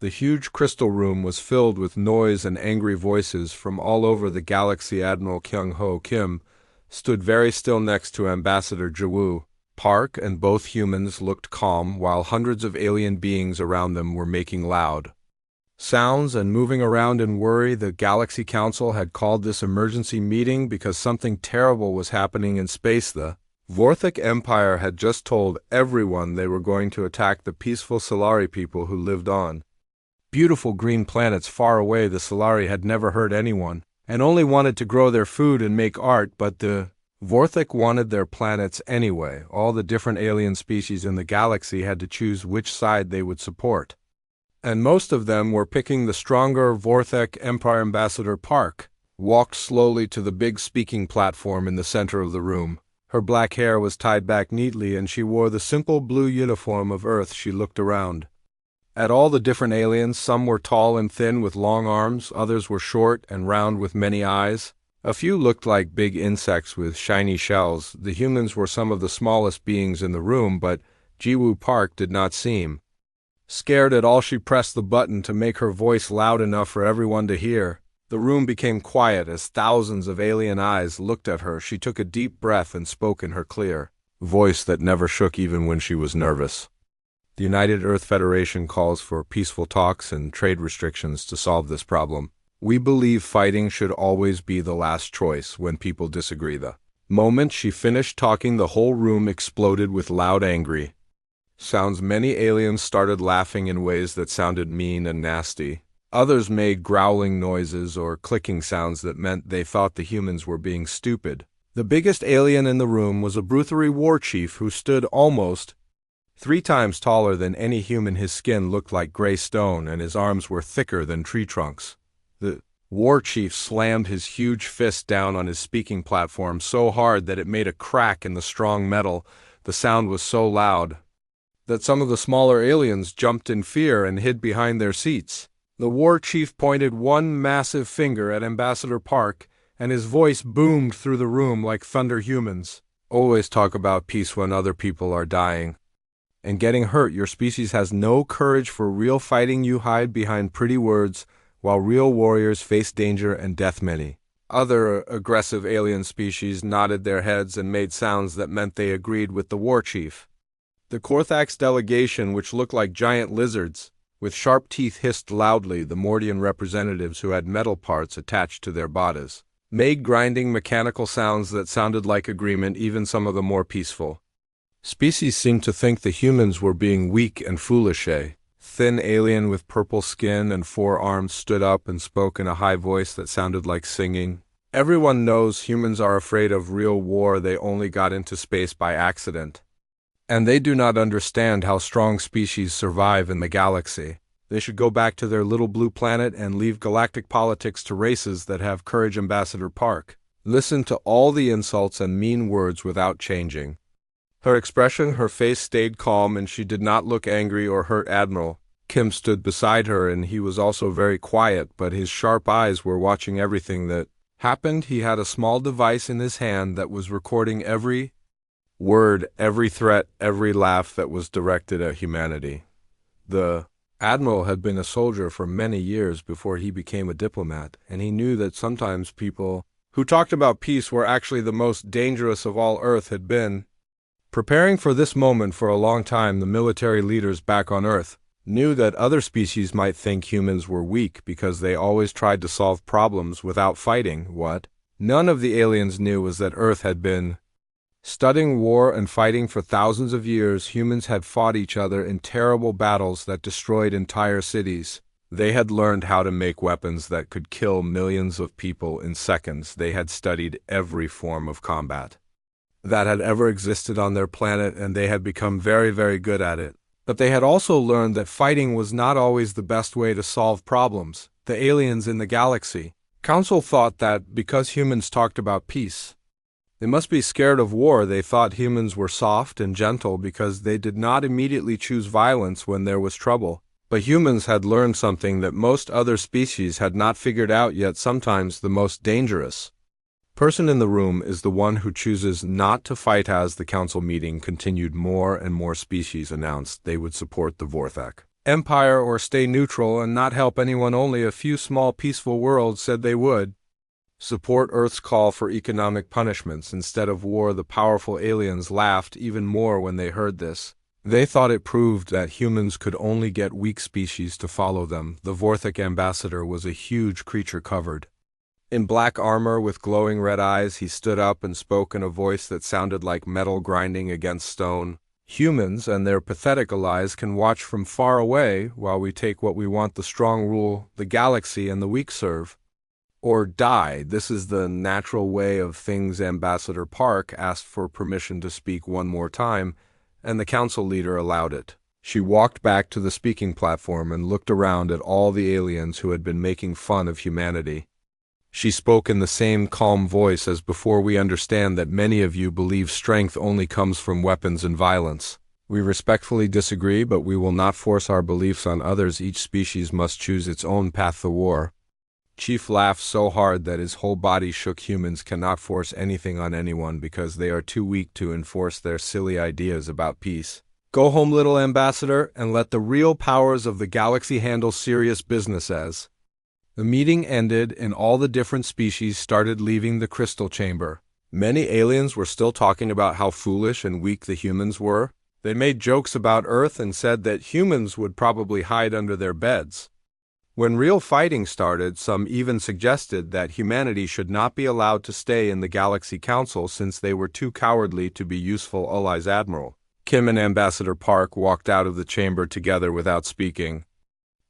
The huge crystal room was filled with noise and angry voices from all over the galaxy. Admiral Kyung-ho Kim stood very still next to Ambassador Jiwoo Park, and both humans looked calm while hundreds of alien beings around them were making loud sounds and moving around in worry. The Galaxy Council had called this emergency meeting because something terrible was happening in space. The Vorthic Empire had just told everyone they were going to attack the peaceful Solari people who lived on beautiful green planets far away. The Solari had never hurt anyone and only wanted to grow their food and make art, but the Vorthic wanted their planets anyway. All the different alien species in the galaxy had to choose which side they would support, and most of them were picking the stronger Vorthic Empire. Ambassador Park walked slowly to the big speaking platform in the center of the room. Her black hair was tied back neatly, and she wore the simple blue uniform of Earth. She looked around at all the different aliens. Some were tall and thin with long arms, others were short and round with many eyes. A few looked like big insects with shiny shells. The humans were some of the smallest beings in the room, but Jiwoo Park did not seem scared at all. She pressed the button to make her voice loud enough for everyone to hear. The room became quiet as thousands of alien eyes looked at her. She took a deep breath and spoke in her clear voice that never shook even when she was nervous. The United Earth Federation calls for peaceful talks and trade restrictions to solve this problem. We believe fighting should always be the last choice when people disagree. The moment she finished talking, the whole room exploded with loud, angry sounds. Many aliens started laughing in ways that sounded mean and nasty. Others made growling noises or clicking sounds that meant they thought the humans were being stupid. The biggest alien in the room was a Bruthari war chief who stood almost 3 times taller than any human. His skin looked like gray stone, and his arms were thicker than tree trunks. The war chief slammed his huge fist down on his speaking platform so hard that it made a crack in the strong metal. The sound was so loud that some of the smaller aliens jumped in fear and hid behind their seats. The war chief pointed one massive finger at Ambassador Park, and his voice boomed through the room like thunder. Humans always talk about peace when other people are dying and getting hurt. Your species has no courage for real fighting. You hide behind pretty words while real warriors face danger and death. Many other aggressive alien species nodded their heads and made sounds that meant they agreed with the war chief. The Korthax delegation, which looked like giant lizards with sharp teeth, hissed loudly. The Mordian representatives, who had metal parts attached to their bodies, made grinding mechanical sounds that sounded like agreement. Even some of the more peaceful species seemed to think the humans were being weak and foolish. A thin alien with purple skin and 4 arms stood up and spoke in a high voice that sounded like singing. Everyone knows humans are afraid of real war. They only got into space by accident, and they do not understand how strong species survive in the galaxy. They should go back to their little blue planet and leave galactic politics to races that have courage. Ambassador Park listened to all the insults and mean words without changing her expression. Her face stayed calm, and she did not look angry or hurt. Admiral Kim stood beside her, and he was also very quiet, but his sharp eyes were watching everything that happened. He had a small device in his hand that was recording every word, every threat, every laugh that was directed at humanity. The admiral had been a soldier for many years before he became a diplomat, and he knew that sometimes people who talked about peace were actually the most dangerous of all. Earth had been preparing for this moment for a long time. The military leaders back on Earth knew that other species might think humans were weak because they always tried to solve problems without fighting. What none of the aliens knew was that Earth had been studying war and fighting for thousands of years. Humans had fought each other in terrible battles that destroyed entire cities. They had learned how to make weapons that could kill millions of people in seconds. They had studied every form of combat that had ever existed on their planet, and they had become very, very good at it. But they had also learned that fighting was not always the best way to solve problems. The aliens in the Galaxy Council thought that because humans talked about peace, they must be scared of war. They thought humans were soft and gentle because they did not immediately choose violence when there was trouble. But humans had learned something that most other species had not figured out yet. Sometimes the most dangerous person in the room is the one who chooses not to fight. As the council meeting continued, more and more species announced they would support the Vorthak Empire or stay neutral and not help anyone. Only a few small peaceful worlds said they would support Earth's call for economic punishments instead of war. The powerful aliens laughed even more when they heard this. They thought it proved that humans could only get weak species to follow them. The Vorthak ambassador was a huge creature covered in black armor with glowing red eyes. He stood up and spoke in a voice that sounded like metal grinding against stone. Humans and their pathetic allies can watch from far away while we take what we want. The strong rule the galaxy and the weak serve or die. This is the natural way of things. Ambassador Park asked for permission to speak one more time, and the council leader allowed it. She walked back to the speaking platform and looked around at all the aliens who had been making fun of humanity. She spoke in the same calm voice as before. We understand that many of you believe strength only comes from weapons and violence. We respectfully disagree, but we will not force our beliefs on others. Each species must choose its own path to war. Chief laughed so hard that his whole body shook. Humans cannot force anything on anyone because they are too weak to enforce their silly ideas about peace. Go home, little ambassador, and let the real powers of the galaxy handle serious business. As the meeting ended and all the different species started leaving the crystal chamber, many aliens were still talking about how foolish and weak the humans were. They made jokes about Earth and said that humans would probably hide under their beds. When real fighting started, some even suggested that humanity should not be allowed to stay in the Galaxy Council since they were too cowardly to be useful allies. Admiral Kim and Ambassador Park walked out of the chamber together without speaking.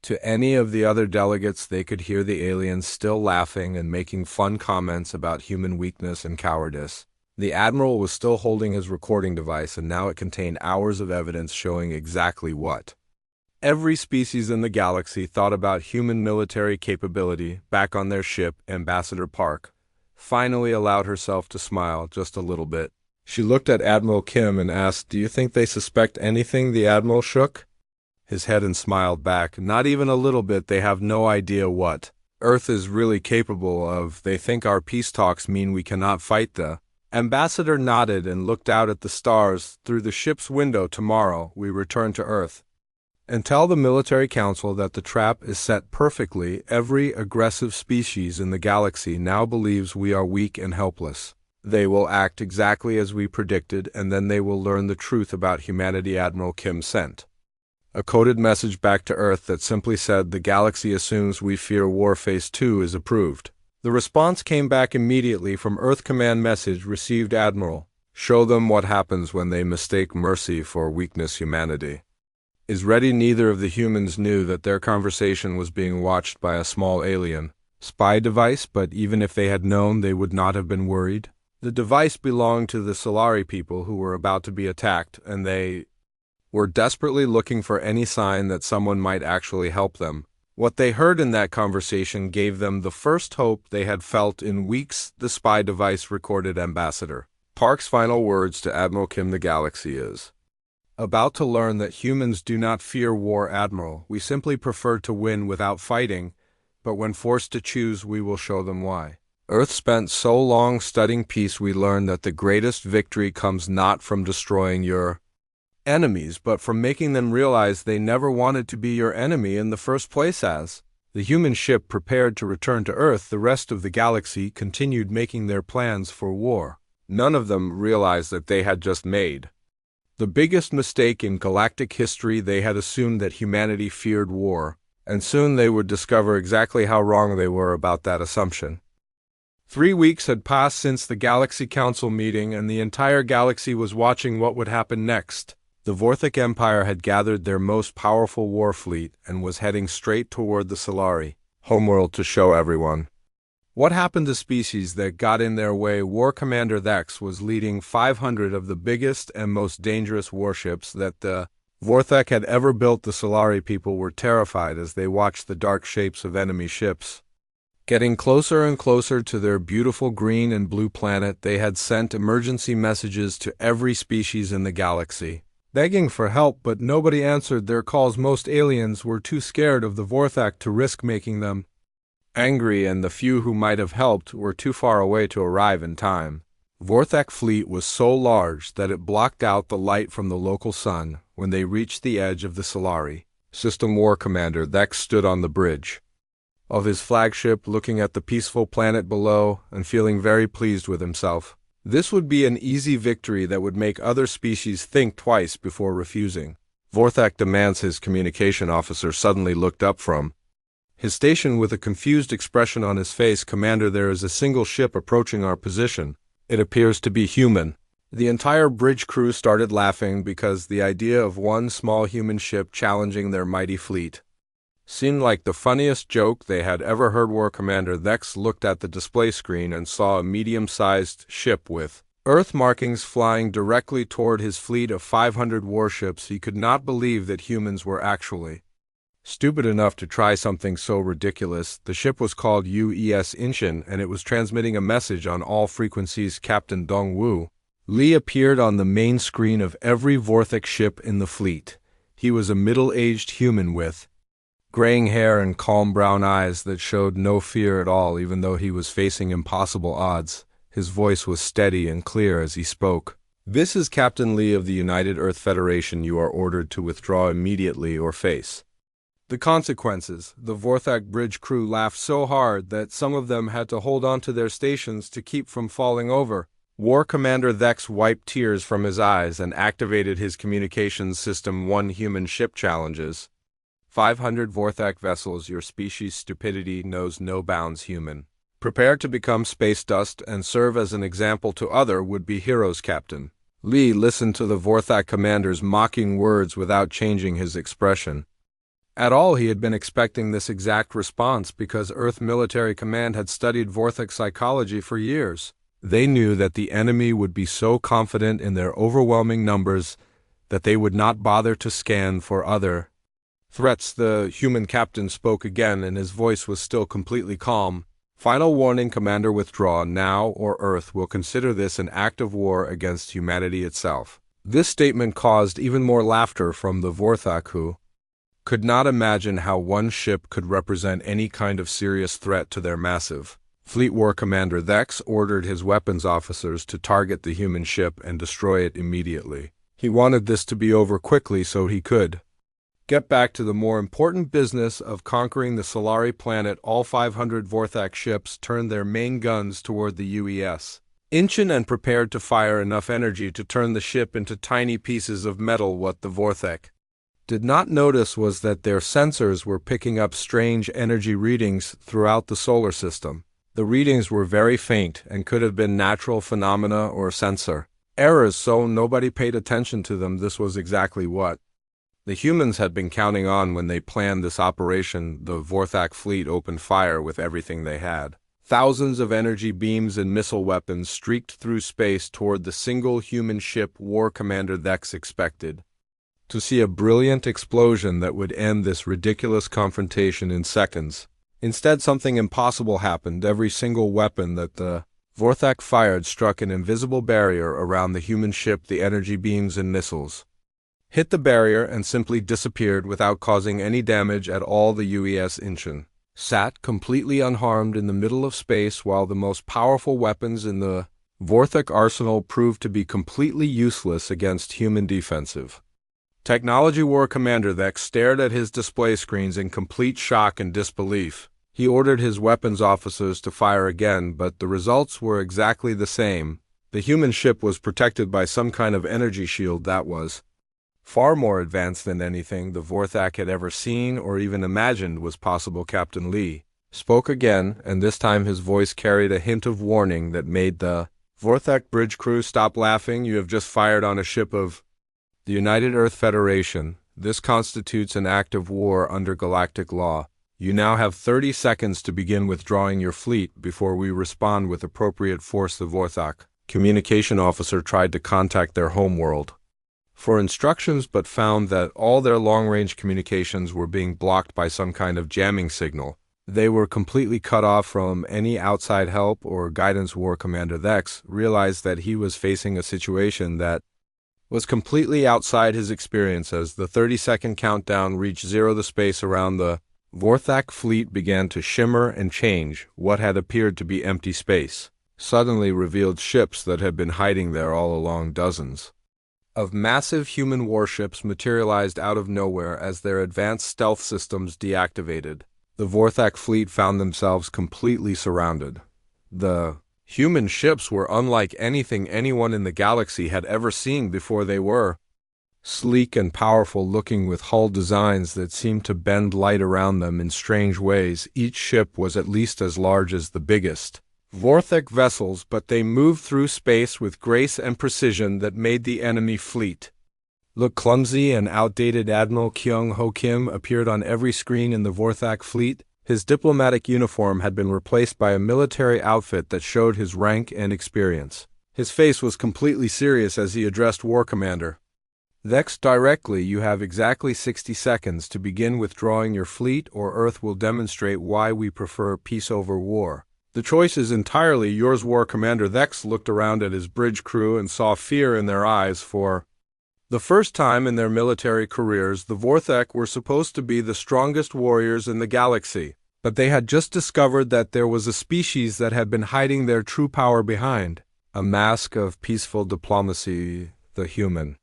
To any of the other delegates, they could hear the aliens still laughing and making fun comments about human weakness and cowardice. The Admiral was still holding his recording device, and now it contained hours of evidence showing exactly what every species in the galaxy thought about human military capability. Back on their ship, Ambassador Park finally allowed herself to smile just a little bit. She looked at Admiral Kim and asked, "Do you think they suspect anything?" The Admiral shook his head and smiled back. "Not even a little bit. They have no idea what Earth is really capable of. They think our peace talks mean we cannot fight." The ambassador nodded and looked out at the stars through the ship's window. "Tomorrow, we return to Earth and tell the military council that the trap is set perfectly. Every aggressive species in the galaxy now believes we are weak and helpless. They will act exactly as we predicted, and then they will learn the truth about humanity." Admiral Kim sent a coded message back to Earth that simply said, "The galaxy assumes we fear war. Phase 2 is approved." The response came back immediately from Earth. Command message received. Admiral, show them what happens when they mistake mercy for weakness. Humanity is ready. Neither of the humans knew that their conversation was being watched by a small alien spy device, but even if they had known, they would not have been worried. The device belonged to the Solari people who were about to be attacked, and they were desperately looking for any sign that someone might actually help them. What they heard in that conversation gave them the first hope they had felt in weeks. The spy device recorded Ambassador Park's final words to Admiral Kim: "The galaxy is about to learn that humans do not fear war. Admiral, we simply prefer to win without fighting, but when forced to choose, we will show them why. Earth spent so long studying peace, we learned that the greatest victory comes not from destroying your enemies, but from making them realize they never wanted to be your enemy in the first place." As the human ship prepared to return to Earth, the rest of the galaxy continued making their plans for war. None of them realized that they had just made the biggest mistake in galactic history. They had assumed that humanity feared war, and soon they would discover exactly how wrong they were about that assumption. 3 weeks had passed since the Galaxy Council meeting, and the entire galaxy was watching what would happen next. The Vorthak Empire had gathered their most powerful war fleet and was heading straight toward the Solari homeworld to show everyone what happened to species that got in their way. War Commander Thex was leading 500 of the biggest and most dangerous warships that the Vorthak had ever built. The Solari people were terrified as they watched the dark shapes of enemy ships getting closer and closer to their beautiful green and blue planet. They had sent emergency messages to every species in the galaxy, begging for help, but nobody answered their calls. Most aliens were too scared of the Vorthak to risk making them angry, and the few who might have helped were too far away to arrive in time. Vorthak fleet was so large that it blocked out the light from the local sun when they reached the edge of the Solari System War Commander Thex stood on the bridge of his flagship, looking at the peaceful planet below and feeling very pleased with himself. This would be an easy victory that would make other species think twice before refusing. Vorthak demands his communication officer suddenly looked up from his station with a confused expression on his face. Commander, there is a single ship approaching our position. It appears to be human. The entire bridge crew started laughing because the idea of one small human ship challenging their mighty fleet seemed like the funniest joke they had ever heard. War Commander Thex looked at the display screen and saw a medium-sized ship with Earth markings flying directly toward his fleet of 500 warships. He could not believe that humans were actually stupid enough to try something so ridiculous. The ship was called UES Inchin, and it was transmitting a message on all frequencies. Captain Dongwu Li appeared on the main screen of every Vorthak ship in the fleet. He was a middle-aged human with graying hair and calm brown eyes that showed no fear at all, even though he was facing impossible odds. His voice was steady and clear as he spoke. This is Captain Li of the United Earth Federation. You are ordered to withdraw immediately or face the consequences. The Vorthak bridge crew laughed so hard that some of them had to hold on to their stations to keep from falling over. War Commander Thex wiped tears from his eyes and activated his communications system. 1 human ship challenges 500 Vorthak vessels. Your species' stupidity knows no bounds. Human, prepare to become space dust and serve as an example to other would-be heroes. Captain Li listened to the Vorthak commander's mocking words without changing his expression at all. He had been expecting this exact response because Earth Military Command had studied Vorthak psychology for years. They knew that the enemy would be so confident in their overwhelming numbers that they would not bother to scan for other threats. The human captain spoke again, and his voice was still completely calm. Final warning, Commander, withdraw now or Earth will consider this an act of war against humanity itself. This statement caused even more laughter from the Vorthak, who could not imagine how one ship could represent any kind of serious threat to their massive fleet. War Commander Thex ordered his weapons officers to target the human ship and destroy it immediately. He wanted this to be over quickly so he could get back to the more important business of conquering the Solari planet. All 500 Vorthak ships turned their main guns toward the UES Inchin and prepared to fire enough energy to turn the ship into tiny pieces of metal. What the Vorthak did not notice was that their sensors were picking up strange energy readings throughout the solar system. The readings were very faint and could have been natural phenomena or sensor errors, so nobody paid attention to them. This was exactly what the humans had been counting on when they planned this operation. The Vorthak fleet opened fire with everything they had. Thousands of energy beams and missile weapons streaked through space toward the single human ship. War Commander Thex expected to see a brilliant explosion that would end this ridiculous confrontation in seconds. Instead, something impossible happened. Every single weapon that the Vorthak fired struck an invisible barrier around the human ship. The energy beams and missiles hit the barrier and simply disappeared without causing any damage at all. The UES Inchin sat completely unharmed in the middle of space, while the most powerful weapons in the Vorthak arsenal proved to be completely useless against human defensive technology. War Commander Thex stared at his display screens in complete shock and disbelief. He ordered his weapons officers to fire again, but the results were exactly the same. The human ship was protected by some kind of energy shield that was far more advanced than anything the Vorthak had ever seen or even imagined was possible. Captain Li spoke again, and this time his voice carried a hint of warning that made the Vorthak bridge crew stop laughing. You have just fired on a ship of the United Earth Federation. This constitutes an act of war under galactic law. You now have 30 seconds to begin withdrawing your fleet before we respond with appropriate force. The Vorthak communication officer tried to contact their homeworld for instructions, but found that all their long-range communications were being blocked by some kind of jamming signal. They were completely cut off from any outside help or guidance. War Commander Thex realized that he was facing a situation that was completely outside his experience. As the 30-second countdown reached 0, the space around the Vorthak fleet began to shimmer and change. What had appeared to be empty space suddenly revealed ships that had been hiding there all along. Dozens of massive human warships materialized out of nowhere as their advanced stealth systems deactivated. The Vorthak fleet found themselves completely surrounded. The human ships were unlike anything anyone in the galaxy had ever seen before. They were sleek and powerful looking with hull designs that seemed to bend light around them in strange ways. Each ship was at least as large as the biggest Vorthak vessels, but they moved through space with grace and precision that made the enemy fleet look clumsy and outdated. Admiral Kyung Ho Kim appeared on every screen in the Vorthak fleet. His diplomatic uniform had been replaced by a military outfit that showed his rank and experience. His face was completely serious as he addressed War Commander Vex directly. You have exactly 60 seconds to begin withdrawing your fleet, or Earth will demonstrate why we prefer peace over war. The choice is entirely yours, War Commander. Vex looked around at his bridge crew and saw fear in their eyes. For the first time in their military careers, the Vorthak were supposed to be the strongest warriors in the galaxy, but they had just discovered that there was a species that had been hiding their true power behind a mask of peaceful diplomacy. The human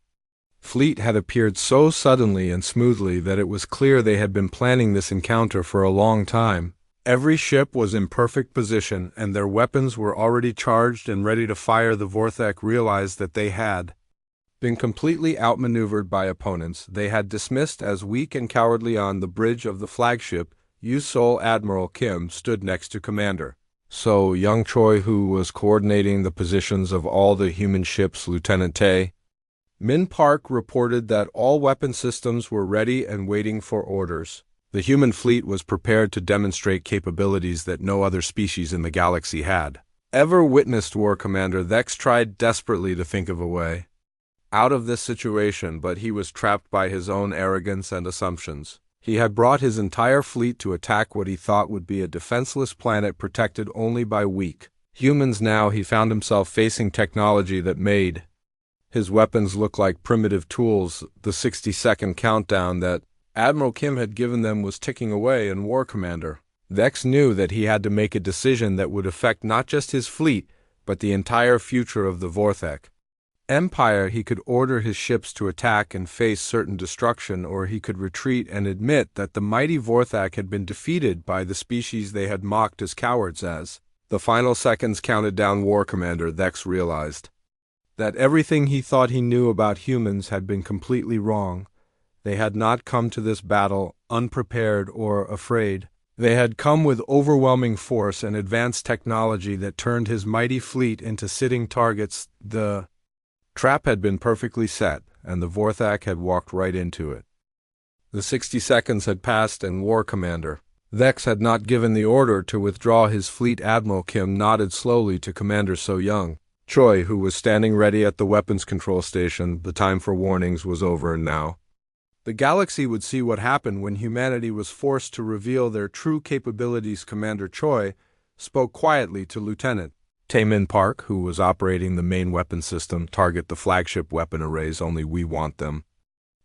fleet had appeared so suddenly and smoothly that it was clear they had been planning this encounter for a long time. Every ship was in perfect position, and their weapons were already charged and ready to fire. The Vorthak realized that they had been completely outmaneuvered by opponents they had dismissed as weak and cowardly. On the bridge of the flagship, Yusol Admiral Kim stood next to Commander So Young Choi, who was coordinating the positions of all the human ships. Lieutenant Tae Min Park reported that all weapon systems were ready and waiting for orders. The human fleet was prepared to demonstrate capabilities that no other species in the galaxy had ever witnessed. War Commander Vex tried desperately to think of a way out of this situation, but he was trapped by his own arrogance and assumptions. He had brought his entire fleet to attack what he thought would be a defenseless planet protected only by weak humans. Now he found himself facing technology that made his weapons look like primitive tools. The 60-second countdown that Admiral Kim had given them was ticking away, and War Commander Vex knew that he had to make a decision that would affect not just his fleet, but the entire future of the Vorthak Empire. He could order his ships to attack and face certain destruction, or he could retreat and admit that the mighty Vorthak had been defeated by the species they had mocked as cowards. As the final seconds counted down, War Commander Vex realized that everything he thought he knew about humans had been completely wrong. They had not come to this battle unprepared or afraid. They had come with overwhelming force and advanced technology that turned his mighty fleet into sitting targets. The trap had been perfectly set, and the Vorthak had walked right into it. The 60 seconds had passed, and War Commander Vex had not given the order to withdraw his fleet. Admiral Kim nodded slowly to Commander So Young Choi, who was standing ready at the weapons control station. The time for warnings was over, and now the galaxy would see what happened when humanity was forced to reveal their true capabilities. Commander Choi spoke quietly to Lieutenant Taemin Park, who was operating the main weapon system. Target the flagship weapon arrays. Only we want them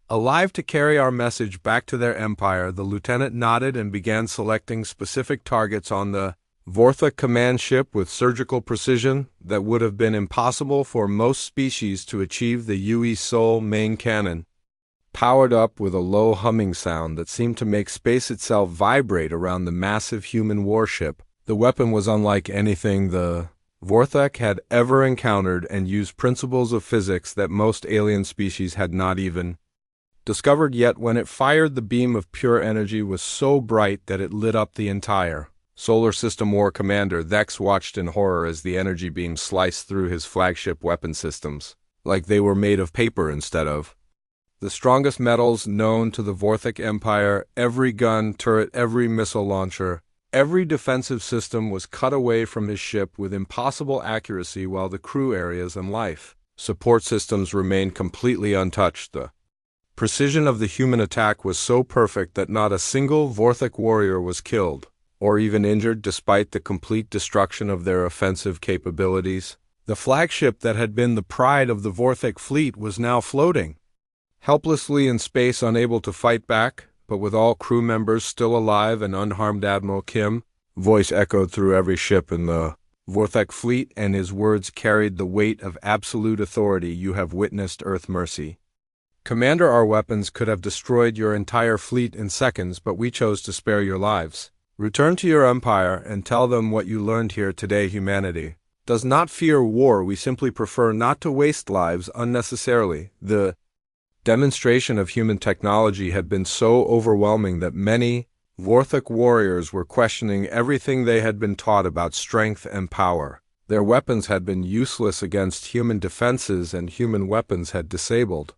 alive to carry our message back to their empire. The lieutenant nodded and began selecting specific targets on the Vorthak command ship with surgical precision that would have been impossible for most species to achieve. The Yui Sol main cannon powered up with a low humming sound that seemed to make space itself vibrate around the massive human warship. The weapon was unlike anything the Vorthak had ever encountered and used principles of physics that most alien species had not even discovered yet. When it fired, the beam of pure energy was so bright that it lit up the entire solar system. War Commander Vex watched in horror as the energy beam sliced through his flagship weapon systems like they were made of paper instead of the strongest metals known to the Vorthak Empire. Every gun turret, every missile launcher, every defensive system was cut away from his ship with impossible accuracy, while the crew areas and life support systems remained completely untouched. The precision of the human attack was so perfect that not a single Vorthak warrior was killed or even injured, despite the complete destruction of their offensive capabilities. The flagship that had been the pride of the Vorthak fleet was now floating helplessly in space, unable to fight back, but with all crew members still alive and unharmed. Admiral Kim voice echoed through every ship in the Vorthak fleet, and his words carried the weight of absolute authority. You have witnessed Earth mercy. Commander, our weapons could have destroyed your entire fleet in seconds, but we chose to spare your lives. Return to your empire and tell them what you learned here today. Humanity does not fear war. We simply prefer not to waste lives unnecessarily. The demonstration of human technology had been so overwhelming that many Vorthak warriors were questioning everything they had been taught about strength and power. Their weapons had been useless against human defenses, and human weapons had disabled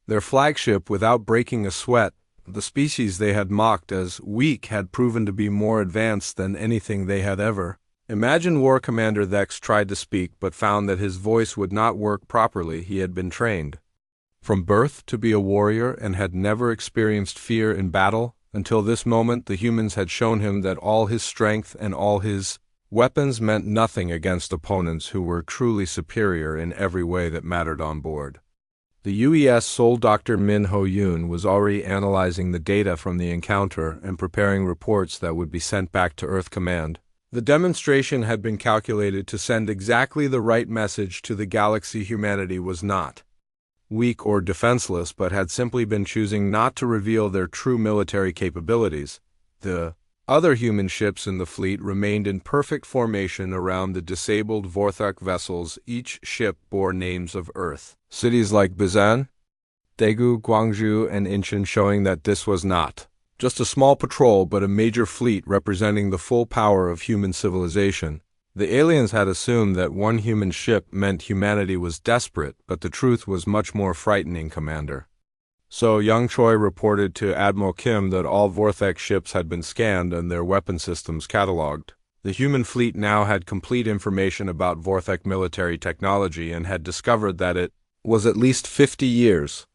their flagship without breaking a sweat. The species they had mocked as weak had proven to be more advanced than anything they had ever imagined. War Commander Thex tried to speak, but found that his voice would not work properly. He had been trained from birth to be a warrior and had never experienced fear in battle. Until this moment, the humans had shown him that all his strength and all his weapons meant nothing against opponents who were truly superior in every way that mattered on board. The UES sole Dr. Min Ho Yoon was already analyzing the data from the encounter and preparing reports that would be sent back to Earth Command. The demonstration had been calculated to send exactly the right message to the galaxy. Humanity was not weak or defenseless, but had simply been choosing not to reveal their true military capabilities. The other human ships in the fleet remained in perfect formation around the disabled Vorthak vessels. Each ship bore names of Earth cities like Busan, Daegu, Gwangju, and Incheon, showing that this was not just a small patrol but a major fleet representing the full power of human civilization. The aliens had assumed that one human ship meant humanity was desperate, but the truth was much more frightening, Commander. So Young Choi reported to Admiral Kim that all Vorthak ships had been scanned and their weapon systems catalogued. The human fleet now had complete information about Vorthak military technology and had discovered that it was at least 50 years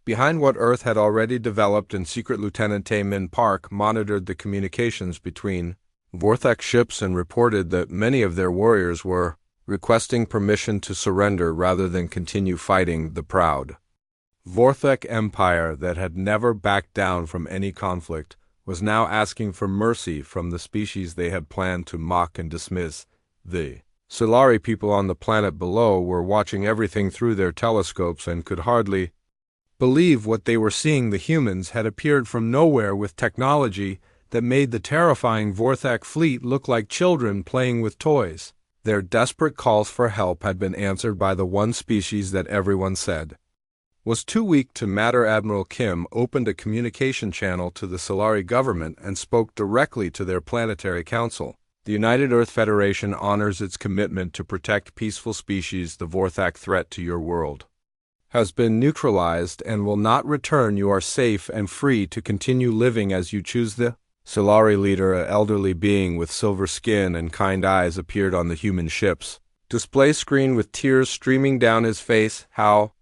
behind what Earth had already developed, and Secret Lieutenant Tae Min Park monitored the communications between Vorthak ships and reported that many of their warriors were requesting permission to surrender rather than continue fighting the proud Vorthak Empire that had never backed down from any conflict was now asking for mercy from the species they had planned to mock and dismiss. The Solari people on the planet below were watching everything through their telescopes and could hardly believe what they were seeing. The humans had appeared from nowhere with technology that made the terrifying Vorthak fleet look like children playing with toys. Their desperate calls for help had been answered by the one species that everyone said was too weak to matter. Admiral Kim opened a communication channel to the Solari government and spoke directly to their planetary council. The United Earth Federation honors its commitment to protect peaceful species. The Vorthak threat to your world has been neutralized and will not return. You are safe and free to continue living as you choose. The Solari leader, an elderly being with silver skin and kind eyes, appeared on the human ship's display screen with tears streaming down his face. How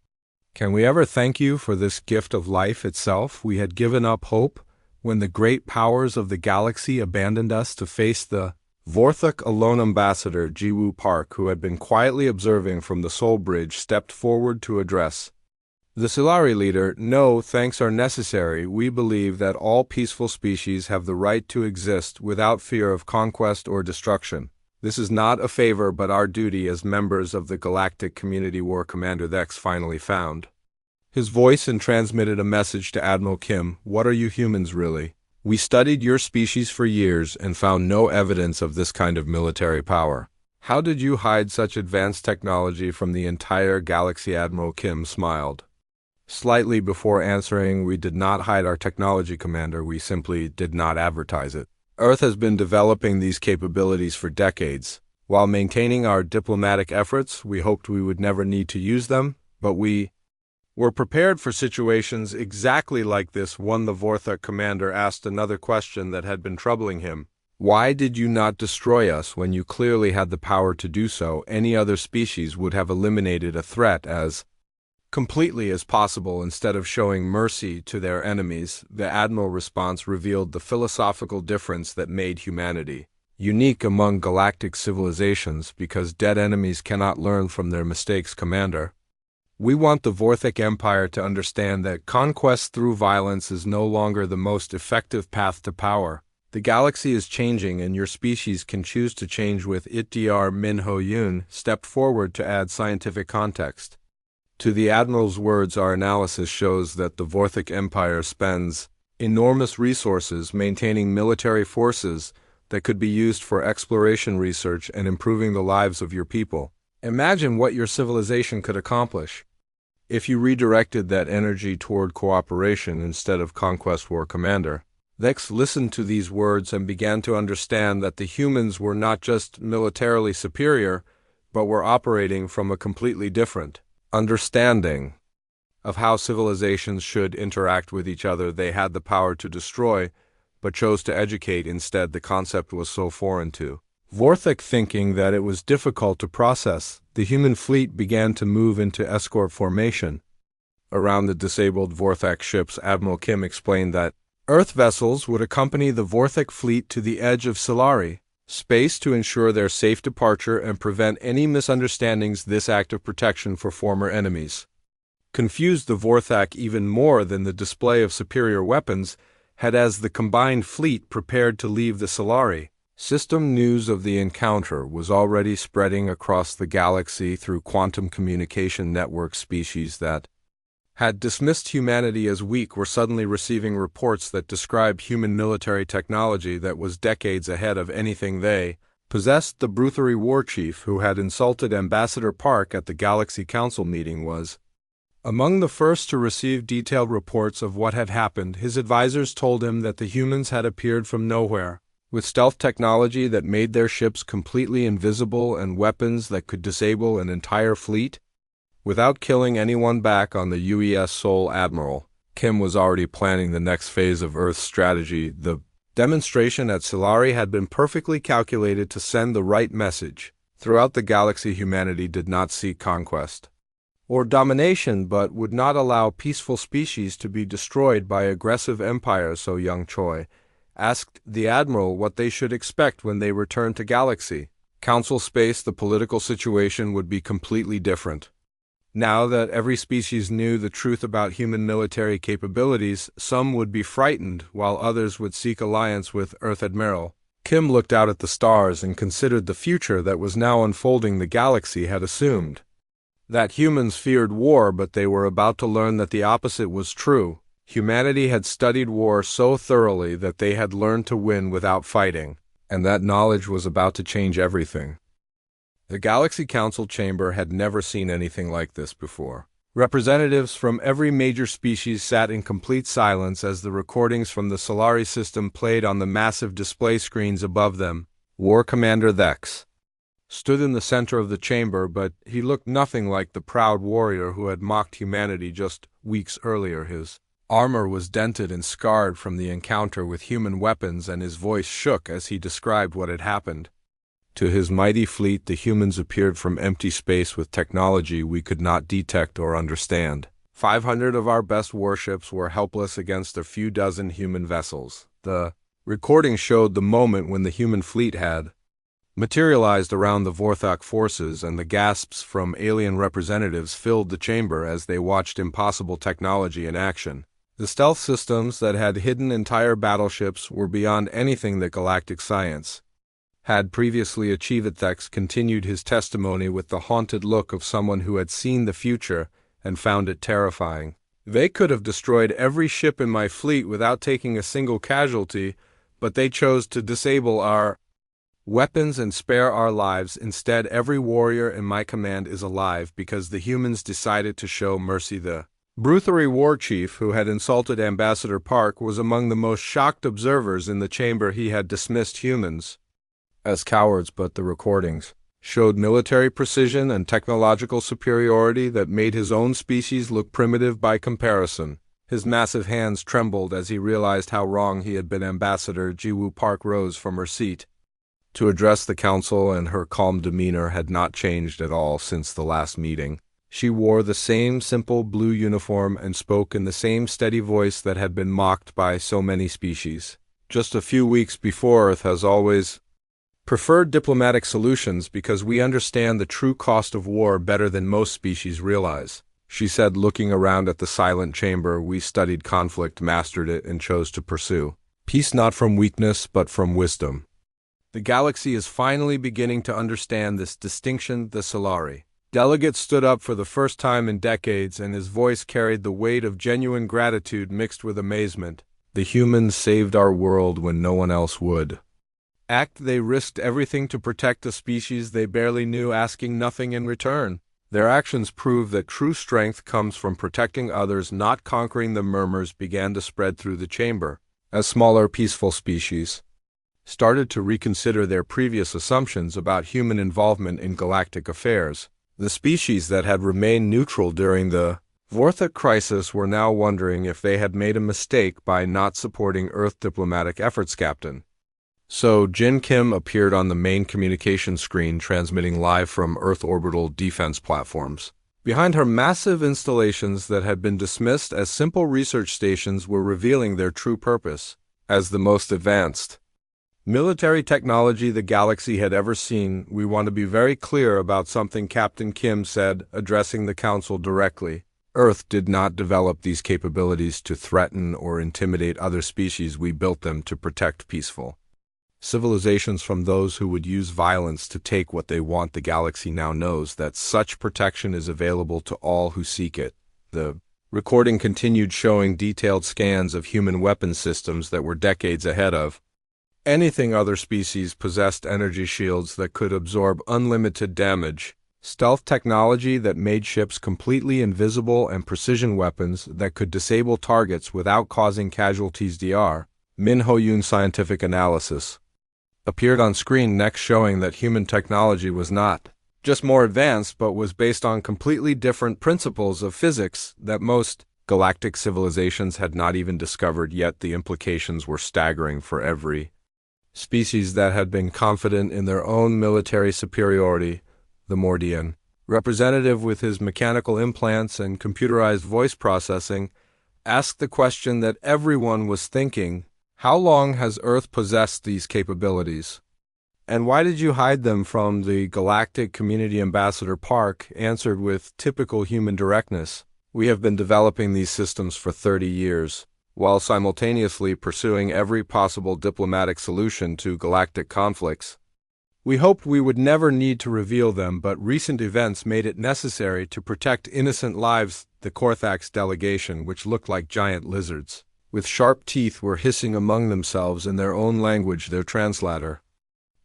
can we ever thank you for this gift of life itself? We had given up hope when the great powers of the galaxy abandoned us to face the Vorthak alone. Ambassador Jiwoo Park, who had been quietly observing from the Seoul Bridge, stepped forward to address the Solari leader. No thanks are necessary. We believe that all peaceful species have the right to exist without fear of conquest or destruction. This is not a favor but our duty as members of the galactic community. War Commander Thex finally found his voice and transmitted a message to Admiral Kim. What are you humans really? We studied your species for years and found no evidence of this kind of military power. How did you hide such advanced technology from the entire galaxy? Admiral Kim smiled slightly before answering. We did not hide our technology, Commander. We simply did not advertise it. Earth has been developing these capabilities for decades. While maintaining our diplomatic efforts, we hoped we would never need to use them, but we were prepared for situations exactly like this one. The Vorthak commander asked another question that had been troubling him. Why did you not destroy us when you clearly had the power to do so? Any other species would have eliminated a threat as completely as possible instead of showing mercy to their enemies. The Admiral response revealed the philosophical difference that made humanity unique among galactic civilizations, because dead enemies cannot learn from their mistakes, Commander. We want the Vorthak Empire to understand that conquest through violence is no longer the most effective path to power. The galaxy is changing and your species can choose to change with it. Dr. Min Ho Yoon stepped forward to add scientific context. To the Admiral's words, our analysis shows that the Vorthic Empire spends enormous resources maintaining military forces that could be used for exploration research and improving the lives of your people. Imagine what your civilization could accomplish if you redirected that energy toward cooperation instead of conquest. War Commander Vex listened to these words and began to understand that the humans were not just militarily superior, but were operating from a completely different understanding of how civilizations should interact with each other. They had the power to destroy, but chose to educate instead. The concept was so foreign to Vorthic thinking that it was difficult to process. The human fleet began to move into escort formation around the disabled Vorthic ships. Admiral Kim explained that Earth vessels would accompany the Vorthic fleet to the edge of Solari space to ensure their safe departure and prevent any misunderstandings. This act of protection for former enemies confused the Vorthic even more than the display of superior weapons had, as the combined fleet prepared to leave the Solari system. News of the encounter was already spreading across the galaxy through quantum communication network. Species that had dismissed humanity as weak were suddenly receiving reports that described human military technology that was decades ahead of anything they possessed. The Bruthery war chief who had insulted Ambassador Park at the Galaxy Council meeting was among the first to receive detailed reports of what had happened. His advisors told him that the humans had appeared from nowhere, with stealth technology that made their ships completely invisible and weapons that could disable an entire fleet without killing anyone. Back on the UES Seoul, Admiral Kim was already planning the next phase of Earth's strategy. The demonstration at Solari had been perfectly calculated to send the right message. Throughout the galaxy, humanity did not seek conquest or domination, but would not allow peaceful species to be destroyed by aggressive empires. So Young Choi asked the Admiral what they should expect when they returned to Galaxy Council space. The political situation would be completely different. Now that every species knew the truth about human military capabilities, some would be frightened, while others would seek alliance with Earth. Admiral Kim looked out at the stars and considered the future that was now unfolding. The galaxy had assumed that humans feared war, but they were about to learn that the opposite was true. Humanity had studied war so thoroughly that they had learned to win without fighting, and that knowledge was about to change everything. The Galaxy Council chamber had never seen anything like this before. Representatives from every major species sat in complete silence as the recordings from the Solari system played on the massive display screens above them. War Commander Vex stood in the center of the chamber, but he looked nothing like the proud warrior who had mocked humanity just weeks earlier. His armor was dented and scarred from the encounter with human weapons, and his voice shook as he described what had happened. To his mighty fleet, the humans appeared from empty space with technology we could not detect or understand. 500 of our best warships were helpless against a few dozen human vessels. The recording showed the moment when the human fleet had materialized around the Vorthok forces, and the gasps from alien representatives filled the chamber as they watched impossible technology in action. The stealth systems that had hidden entire battleships were beyond anything that galactic science had previously achieved. Thex continued his testimony with the haunted look of someone who had seen the future and found it terrifying. They could have destroyed every ship in my fleet without taking a single casualty, but they chose to disable our weapons and spare our lives. Instead, every warrior in my command is alive because the humans decided to show mercy. The Bruthery war chief who had insulted Ambassador Park was among the most shocked observers in the chamber. He had dismissed humans as cowards, but the recordings showed military precision and technological superiority that made his own species look primitive by comparison. His massive hands trembled as he realized how wrong he had been. Ambassador Jiwoo Park rose from her seat to address the council, and her calm demeanor had not changed at all since the last meeting. She wore the same simple blue uniform and spoke in the same steady voice that had been mocked by so many species. Just a few weeks before, Earth has always preferred diplomatic solutions because we understand the true cost of war better than most species realize, she said, looking around at the silent chamber. We studied conflict, mastered it, and chose to pursue Peace not from weakness, but from wisdom. The galaxy is finally beginning to understand this distinction, the Solari. Delegate stood up for the first time in decades, and his voice carried the weight of genuine gratitude mixed with amazement. The humans saved our world when no one else would. They risked everything to protect a species they barely knew, asking nothing in return. Their actions prove that true strength comes from protecting others, not conquering them. Murmurs began to spread through the chamber, as smaller, peaceful species started to reconsider their previous assumptions about human involvement in galactic affairs. The species that had remained neutral during the Vorthic crisis were now wondering if they had made a mistake by not supporting Earth diplomatic efforts. Captain. So Jin Kim appeared on the main communication screen, transmitting live from Earth orbital defense platforms. Behind her, massive installations that had been dismissed as simple research stations were revealing their true purpose as the most advanced military technology the galaxy had ever seen. We want to be very clear about something, Captain Kim said, addressing the Council directly. Earth did not develop these capabilities to threaten or intimidate other species. We built them to protect peaceful civilizations from those who would use violence to take what they want. The galaxy now knows that such protection is available to all who seek it. The recording continued, showing detailed scans of human weapon systems that were decades ahead of anything other species possessed. Energy shields that could absorb unlimited damage, stealth technology that made ships completely invisible, and precision weapons that could disable targets without causing casualties. Dr. Min Ho-yoon scientific analysis appeared on screen next, showing that human technology was not just more advanced, but was based on completely different principles of physics that most galactic civilizations had not even discovered yet. The implications were staggering for every species that had been confident in their own military superiority. The Mordian representative, with his mechanical implants and computerized voice processing, asked the question that everyone was thinking: how long has Earth possessed these capabilities? And why did you hide them from the galactic community? Ambassador Park answered with typical human directness: we have been developing these systems for 30 years, while simultaneously pursuing every possible diplomatic solution to galactic conflicts. We hoped we would never need to reveal them, but recent events made it necessary to protect innocent lives. The Korthax delegation, which looked like giant lizards with sharp teeth, were hissing among themselves in their own language. Their translator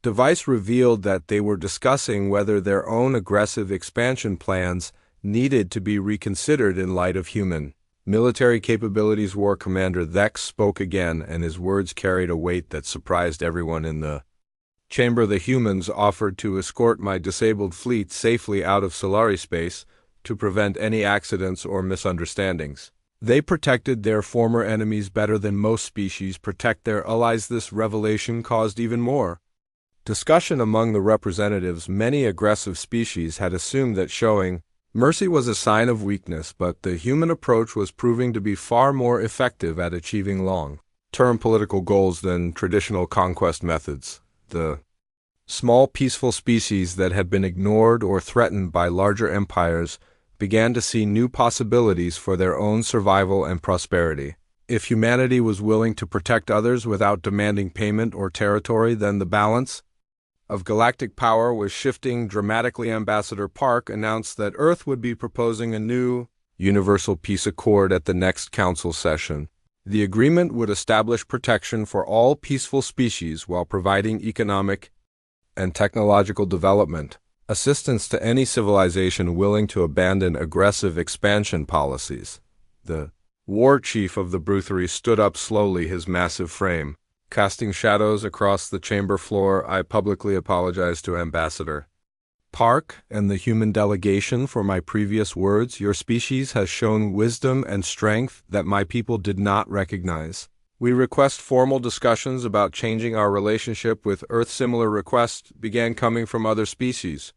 device revealed that they were discussing whether their own aggressive expansion plans needed to be reconsidered in light of human military capabilities. War Commander Thex spoke again, and his words carried a weight that surprised everyone in the chamber. The humans offered to escort my disabled fleet safely out of Solari space to prevent any accidents or misunderstandings. They protected their former enemies better than most species protect their allies. This revelation caused even more discussion among the representatives. Many aggressive species had assumed that showing mercy was a sign of weakness, but the human approach was proving to be far more effective at achieving long-term political goals than traditional conquest methods. The small, peaceful species that had been ignored or threatened by larger empires began to see new possibilities for their own survival and prosperity. If humanity was willing to protect others without demanding payment or territory, then the balance of galactic power was shifting dramatically. Ambassador Park announced that Earth would be proposing a new Universal Peace Accord at the next Council session. The agreement would establish protection for all peaceful species while providing economic and technological development, assistance to any civilization willing to abandon aggressive expansion policies. The war chief of the Bruthery stood up slowly, his massive frame casting shadows across the chamber floor. I publicly apologize to Ambassador Park and the human delegation for my previous words. Your species has shown wisdom and strength that my people did not recognize. We request formal discussions about changing our relationship with Earth. Similar requests began coming from other species,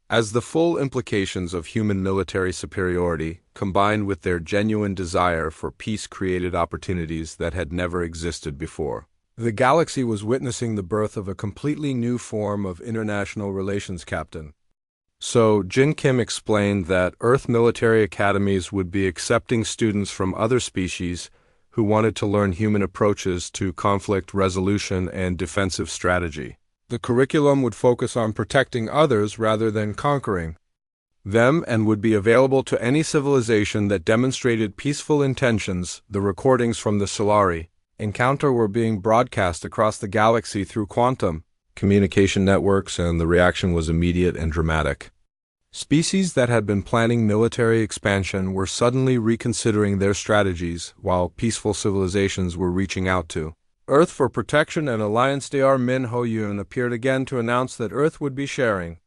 as the full implications of human military superiority, combined with their genuine desire for peace, created opportunities that had never existed before. The galaxy was witnessing the birth of a completely new form of international relations. Captain. So Jin Kim explained that Earth military academies would be accepting students from other species who wanted to learn human approaches to conflict resolution and defensive strategy. The curriculum would focus on protecting others rather than conquering them and would be available to any civilization that demonstrated peaceful intentions. The recordings from the Solari encounter were being broadcast across the galaxy through quantum communication networks, and the reaction was immediate and dramatic. Species that had been planning military expansion were suddenly reconsidering their strategies, while peaceful civilizations were reaching out to Earth for protection, and Alliance Dr. Min Ho Yun appeared again to announce that Earth would be sharing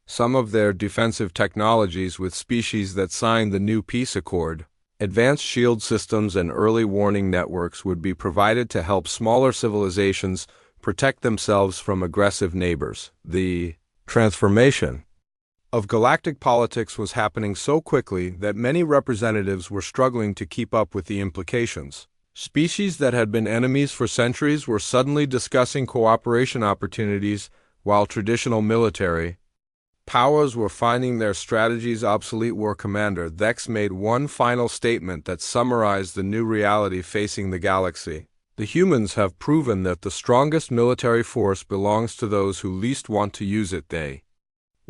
some of their defensive technologies with species that signed the new peace accord. Advanced shield systems and early warning networks would be provided to help smaller civilizations protect themselves from aggressive neighbors. The transformation of galactic politics was happening so quickly that many representatives were struggling to keep up with the implications. Species that had been enemies for centuries were suddenly discussing cooperation opportunities, while traditional military powers were finding their strategies obsolete. War Commander Thex made one final statement that summarized the new reality facing the galaxy. The humans have proven that the strongest military force belongs to those who least want to use it. They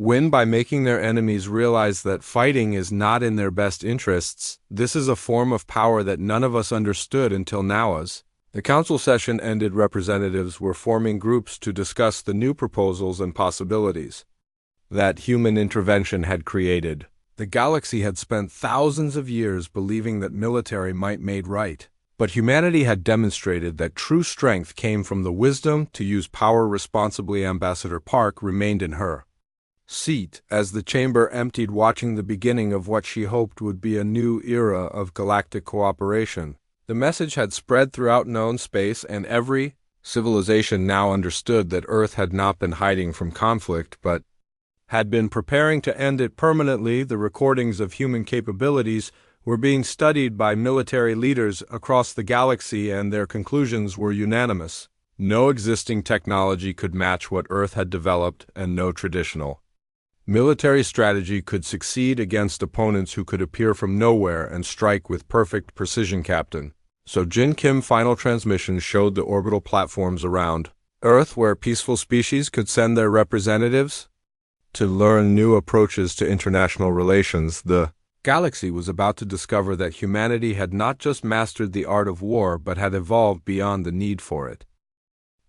win by making their enemies realize that fighting is not in their best interests. This is a form of power that none of us understood until now. As the council session ended, representatives were forming groups to discuss the new proposals and possibilities that human intervention had created. The galaxy had spent thousands of years believing that military might made right, but humanity had demonstrated that true strength came from the wisdom to use power responsibly. Ambassador Park remained in her seat as the chamber emptied, watching the beginning of what she hoped would be a new era of galactic cooperation. The message had spread throughout known space, and every civilization now understood that Earth had not been hiding from conflict, but had been preparing to end it permanently. The recordings of human capabilities were being studied by military leaders across the galaxy, and their conclusions were unanimous. No existing technology could match what Earth had developed, and no traditional military strategy could succeed against opponents who could appear from nowhere and strike with perfect precision. Captain So Jin Kim final transmission showed the orbital platforms around Earth where peaceful species could send their representatives to learn new approaches to international relations. The galaxy was about to discover that humanity had not just mastered the art of war but had evolved beyond the need for it.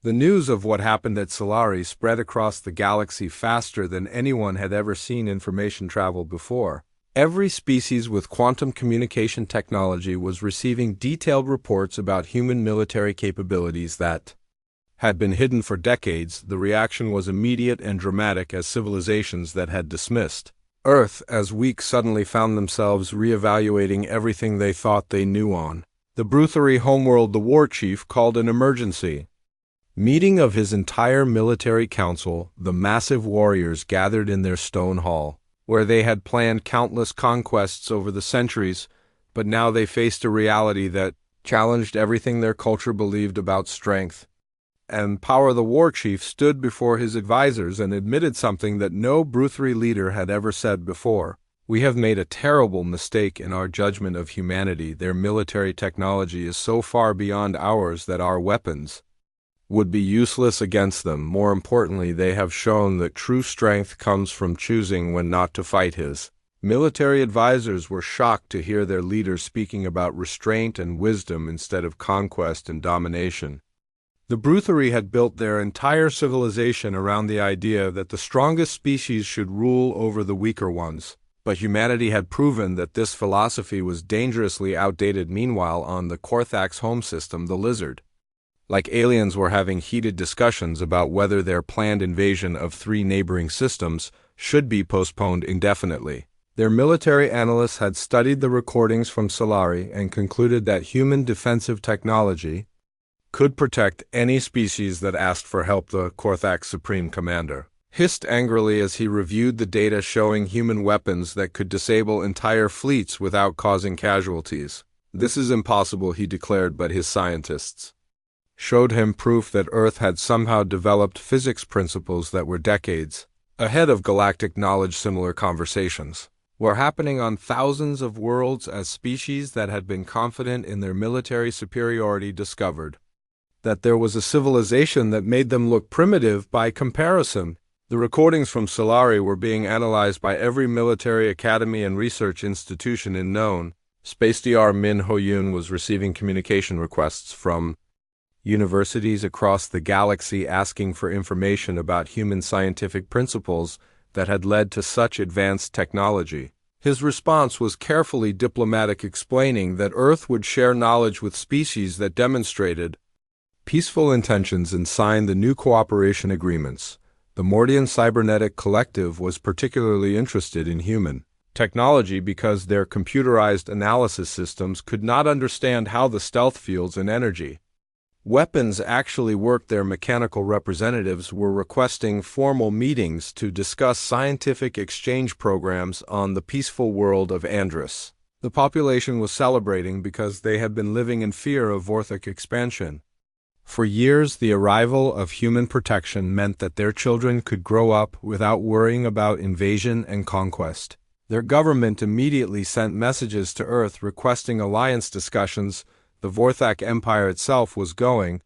The news of what happened at Solari spread across the galaxy faster than anyone had ever seen information travel before. Every species with quantum communication technology was receiving detailed reports about human military capabilities that had been hidden for decades. The reaction was immediate and dramatic as civilizations that had dismissed Earth as weak suddenly found themselves reevaluating everything they thought they knew on the Bruthery homeworld. The war chief called an emergency meeting of his entire military council. The massive warriors gathered in their stone hall, where they had planned countless conquests over the centuries, but now they faced a reality that challenged everything their culture believed about strength and power. The war chief stood before his advisors and admitted something that no Bruthery leader had ever said before. We have made a terrible mistake in our judgment of humanity. Their military technology is so far beyond ours that our weapons would be useless against them. More importantly, they have shown that true strength comes from choosing when not to fight. His military advisors were shocked to hear their leaders speaking about restraint and wisdom instead of conquest and domination. The Bruthery had built their entire civilization around the idea that the strongest species should rule over the weaker ones, but humanity had proven that this philosophy was dangerously outdated. Meanwhile, on the Korthax home system, the lizard like aliens were having heated discussions about whether their planned invasion of 3 neighboring systems should be postponed indefinitely. Their military analysts had studied the recordings from Solari and concluded that human defensive technology could protect any species that asked for help. The Korthax Supreme Commander hissed angrily as he reviewed the data showing human weapons that could disable entire fleets without causing casualties. This is impossible, he declared, but his scientists showed him proof that Earth had somehow developed physics principles that were decades ahead of galactic knowledge. Similar conversations were happening on thousands of worlds as species that had been confident in their military superiority discovered that there was a civilization that made them look primitive by comparison. The recordings from Solari were being analyzed by every military academy and research institution in known space. Dr. Min Ho-yoon was receiving communication requests from universities across the galaxy asking for information about human scientific principles that had led to such advanced technology. His response was carefully diplomatic, explaining that Earth would share knowledge with species that demonstrated peaceful intentions and signed the new cooperation agreements. The Mordian Cybernetic Collective was particularly interested in human technology because their computerized analysis systems could not understand how the stealth fields and energy weapons actually worked. Their mechanical representatives were requesting formal meetings to discuss scientific exchange programs on the peaceful world of Andrus. The population was celebrating because they had been living in fear of Vorthic expansion. For years, the arrival of human protection meant that their children could grow up without worrying about invasion and conquest. Their government immediately sent messages to Earth requesting alliance discussions. The Vorthak Empire itself was going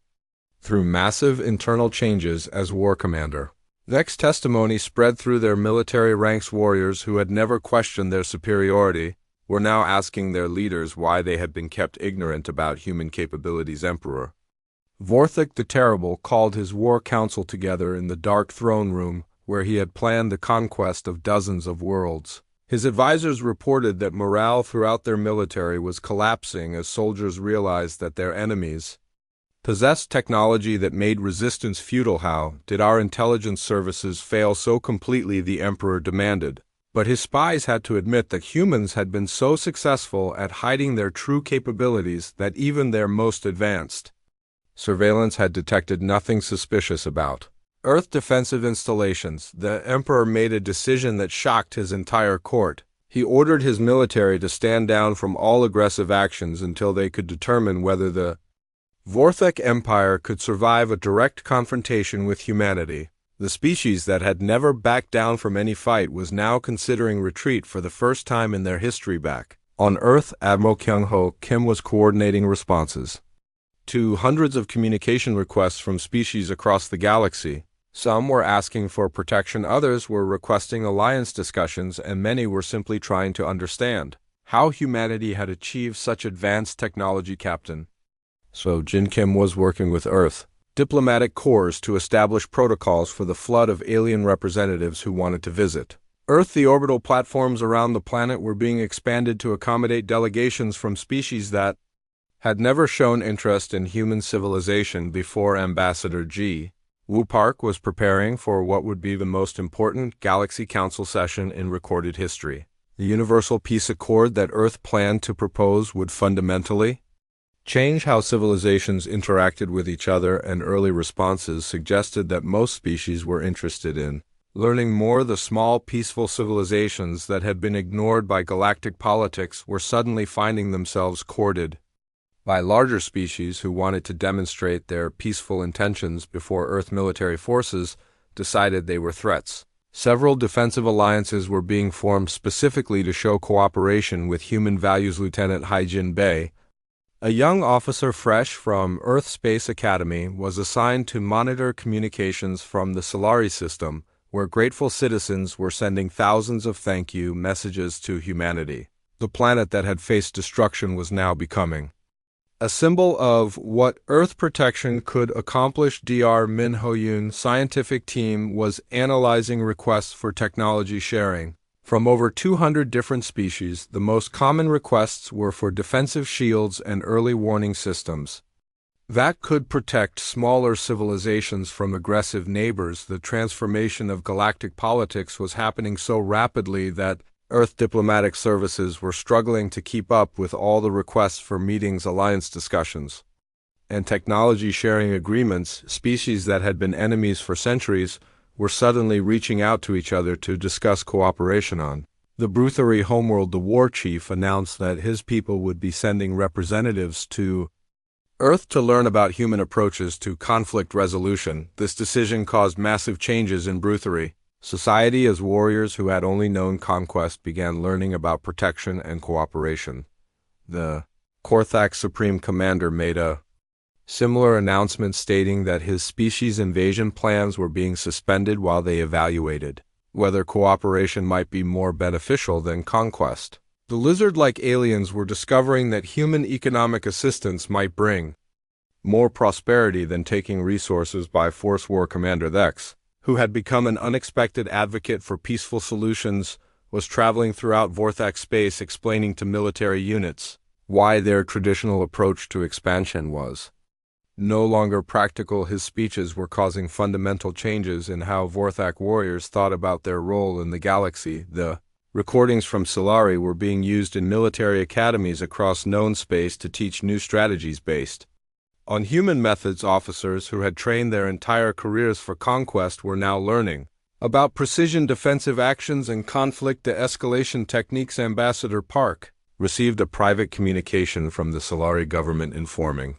through massive internal changes as war commander. Vex's testimony spread through their military ranks. Warriors who had never questioned their superiority were now asking their leaders why they had been kept ignorant about human capabilities. Emperor Vorthik the Terrible called his war council together in the dark throne room where he had planned the conquest of dozens of worlds. His advisors reported that morale throughout their military was collapsing as soldiers realized that their enemies possessed technology that made resistance futile. How did our intelligence services fail so completely? The Emperor demanded. But his spies had to admit that humans had been so successful at hiding their true capabilities that even their most advanced surveillance had detected nothing suspicious about Earth defensive installations. The Emperor made a decision that shocked his entire court. He ordered his military to stand down from all aggressive actions until they could determine whether the Vorthak Empire could survive a direct confrontation with humanity. The species that had never backed down from any fight was now considering retreat for the first time in their history. Back on Earth, Admiral Kyung-ho Kim was coordinating responses to hundreds of communication requests from species across the galaxy. Some were asking for protection, others were requesting alliance discussions, and many were simply trying to understand how humanity had achieved such advanced technology. Captain So Jin Kim was working with Earth diplomatic corps to establish protocols for the flood of alien representatives who wanted to visit Earth. The orbital platforms around the planet were being expanded to accommodate delegations from species that had never shown interest in human civilization before. Ambassador G. Woo Park was preparing for what would be the most important Galaxy Council session in recorded history. The Universal Peace Accord that Earth planned to propose would fundamentally change how civilizations interacted with each other, and early responses suggested that most species were interested in learning more. The small, peaceful civilizations that had been ignored by galactic politics were suddenly finding themselves courted by larger species who wanted to demonstrate their peaceful intentions before Earth military forces decided they were threats. Several defensive alliances were being formed specifically to show cooperation with human values. Lieutenant Haijin Bei, a young officer fresh from Earth Space Academy, was assigned to monitor communications from the Solari system, where grateful citizens were sending thousands of thank you messages to humanity. The planet that had faced destruction was now becoming a symbol of what Earth protection could accomplish. Dr. Min Ho-yoon's scientific team was analyzing requests for technology sharing from over 200 different species. The most common requests were for defensive shields and early warning systems that could protect smaller civilizations from aggressive neighbors. The transformation of galactic politics was happening so rapidly that Earth diplomatic services were struggling to keep up with all the requests for meetings, alliance discussions, and technology sharing agreements. Species that had been enemies for centuries were suddenly reaching out to each other to discuss cooperation on the Bruthery homeworld. The war chief announced that his people would be sending representatives to Earth to learn about human approaches to conflict resolution. This decision caused massive changes in Bruthery. Society as warriors who had only known conquest began learning about protection and cooperation. The Korthak Supreme Commander made a similar announcement stating that his species' invasion plans were being suspended while they evaluated whether cooperation might be more beneficial than conquest. The lizard-like aliens were discovering that human economic assistance might bring more prosperity than taking resources by force. War Commander Thex, who had become an unexpected advocate for peaceful solutions, was traveling throughout Vorthak space explaining to military units why their traditional approach to expansion was no longer practical. His speeches were causing fundamental changes in how Vorthak warriors thought about their role in the galaxy. The recordings from Solari were being used in military academies across known space to teach new strategies based on human methods. Officers who had trained their entire careers for conquest were now learning about precision defensive actions and conflict de-escalation techniques. Ambassador Park received a private communication from the Solari government informing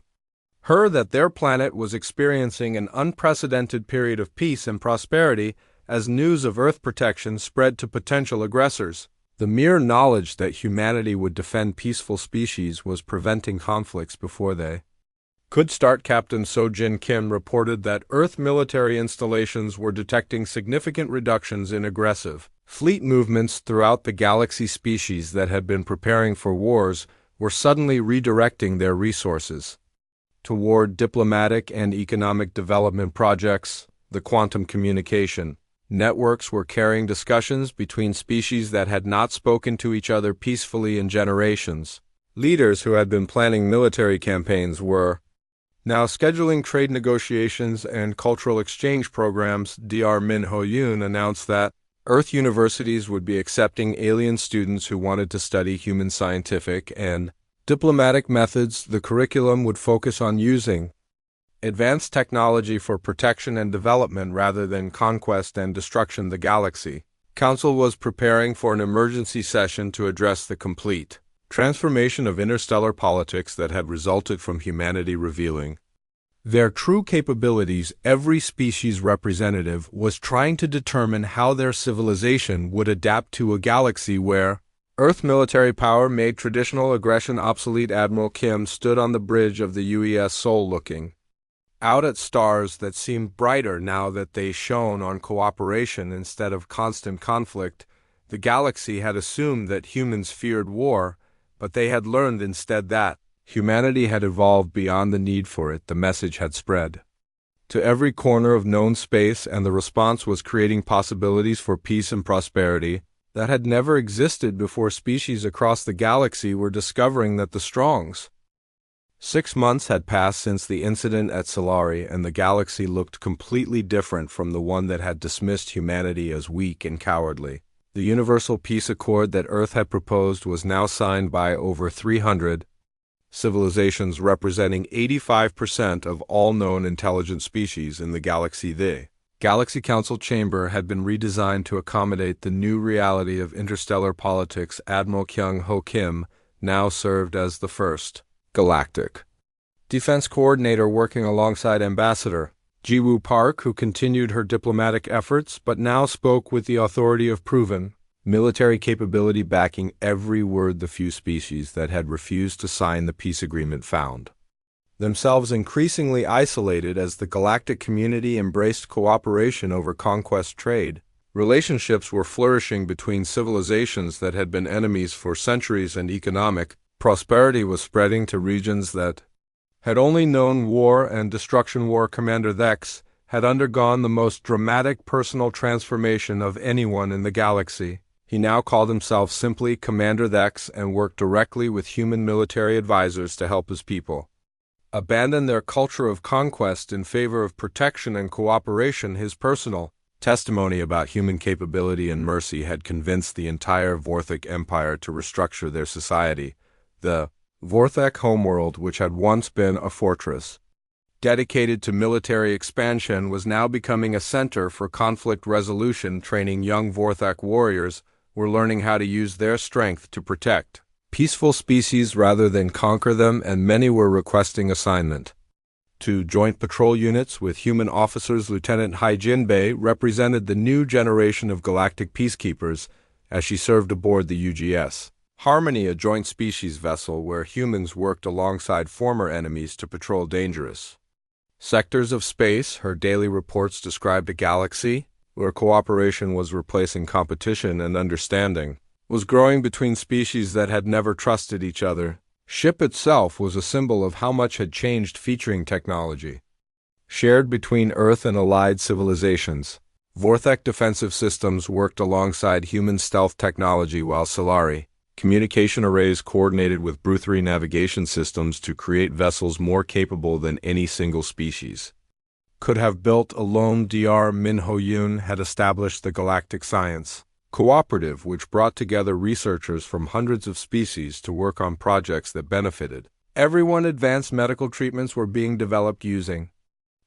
her that their planet was experiencing an unprecedented period of peace and prosperity as news of Earth protection spread to potential aggressors. The mere knowledge that humanity would defend peaceful species was preventing conflicts before they could start. Captain Sojin Kim reported that Earth military installations were detecting significant reductions in aggressive fleet movements throughout the galaxy. Species that had been preparing for wars were suddenly redirecting their resources toward diplomatic and economic development projects. The quantum communication networks were carrying discussions between species that had not spoken to each other peacefully in generations. Leaders who had been planning military campaigns were now scheduling trade negotiations and cultural exchange programs. Dr. Min Ho-yoon announced that Earth universities would be accepting alien students who wanted to study human scientific and diplomatic methods. The curriculum would focus on using advanced technology for protection and development rather than conquest and destruction. The Galaxy Council was preparing for an emergency session to address the complete transformation of interstellar politics that had resulted from humanity revealing their true capabilities. Every species representative was trying to determine how their civilization would adapt to a galaxy where Earth military power made traditional aggression obsolete. Admiral Kim stood on the bridge of the UES Seoul looking out at stars that seemed brighter now that they shone on cooperation instead of constant conflict. The galaxy had assumed that humans feared war, but they had learned instead that humanity had evolved beyond the need for it. The message had spread to every corner of known space, and the response was creating possibilities for peace and prosperity that had never existed before. Species across the galaxy were discovering that the Strongs. 6 months had passed since the incident at Solari, and the galaxy looked completely different from the one that had dismissed humanity as weak and cowardly. The Universal Peace Accord that Earth had proposed was now signed by over 300 civilizations representing 85% of all known intelligent species in the galaxy. The Galaxy Council chamber had been redesigned to accommodate the new reality of interstellar politics. Admiral Kyung Ho Kim now served as the first Galactic Defense Coordinator, working alongside Ambassador Jiwoo Park, who continued her diplomatic efforts but now spoke with the authority of proven military capability backing every word. The few species that had refused to sign the peace agreement found themselves increasingly isolated as the galactic community embraced cooperation over conquest. Trade relationships were flourishing between civilizations that had been enemies for centuries, and economic prosperity was spreading to regions that had only known war and destruction. War Commander Thex had undergone the most dramatic personal transformation of anyone in the galaxy. He now called himself simply Commander Thex and worked directly with human military advisors to help his people abandon their culture of conquest in favor of protection and cooperation. His personal testimony about human capability and mercy had convinced the entire Vorthak Empire to restructure their society. The Vorthak homeworld, which had once been a fortress dedicated to military expansion, was now becoming a center for conflict resolution. Training young Vorthak warriors were learning how to use their strength to protect peaceful species rather than conquer them, and many were requesting assignment Two joint patrol units with human officers. Lieutenant Hai Jinbei represented the new generation of galactic peacekeepers as she served aboard the UGS Harmony, a joint species vessel where humans worked alongside former enemies to patrol dangerous sectors of space. Her daily reports described a galaxy where cooperation was replacing competition and understanding was growing between species that had never trusted each other. Ship itself was a symbol of how much had changed, featuring technology shared between Earth and allied civilizations. Vorthek defensive systems worked alongside human stealth technology, while Solari communication arrays coordinated with Brutheri navigation systems to create vessels more capable than any single species could have built alone. Dr. Min Ho Yoon had established the Galactic Science Cooperative, which brought together researchers from hundreds of species to work on projects that benefited everyone. Advanced medical treatments were being developed using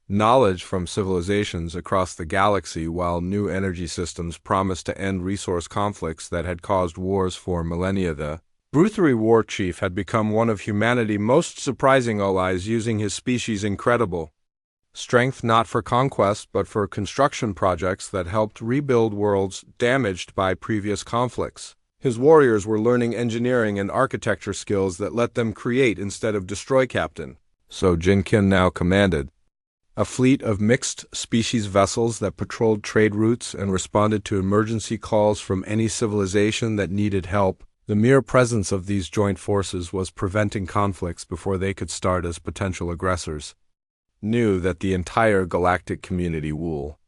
knowledge from civilizations across the galaxy, while new energy systems promised to end resource conflicts that had caused wars for millennia. The Brutheri war chief had become one of humanity's most surprising allies, using his species' incredible strength not for conquest but for construction projects that helped rebuild worlds damaged by previous conflicts. His warriors were learning engineering and architecture skills that let them create instead of destroy. Captain So Jinkin now commanded a fleet of mixed-species vessels that patrolled trade routes and responded to emergency calls from any civilization that needed help. The mere presence of these joint forces was preventing conflicts before they could start, as potential aggressors knew that the entire galactic community wool